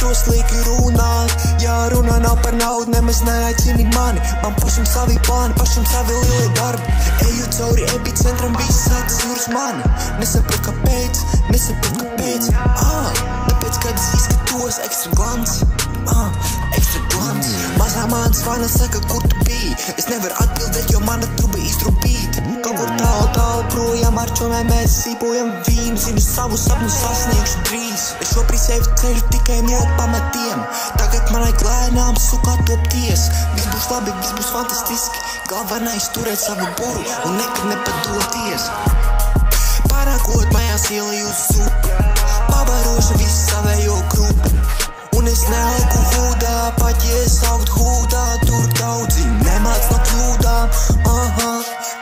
netaisos lieki runāt. Jā, runa nav par naudu, nemaz neaicini mani. Man pašam savi plāni, pašam savi lielie darbi. Eju cauri epicentram, viss acis uz mani. Nesaprot kāpēc, tāpēc, kad es izskatos ekstra glans. Ekstra glans. Mazā māna zvana saka, kur tu biji. Es nevaru atbildēt, jo mana truba izrubīta. Kaut kur tālu projām ar čomēm mēs sīpojam vīnu. Zinu savu sapņu sasniegšu drīz. Es šobrīd sevi ceļu tikai no pamatiem. Tagad manai glēnām sukā topties. Viss būs labi, viss būs fantastiski. Galvenais turēt savu buru un nekad nepadoties. Pārākot mājās ieliju uz zupu. Pabarošu visu savējo grupu. Un es neaugu hūdā, pat ja es augt hūdā. Tur daudzi nemāc no kļūdām.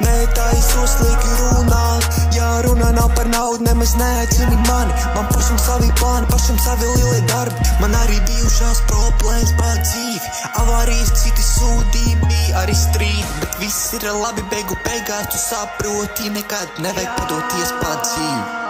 Netaisos lieki runāt. Jā, runa nav par naudu, nemaz neaicini mani. Man pašam savi plāni, pašam savi lielie darbi. Man arī bijušās problēmas pār dzīvi. Avārijas, citi sūdībi, arī strīdi. Bet viss ir labi, beigu beigās tu saproti. Nekad nevajag padoties pār dzīvi.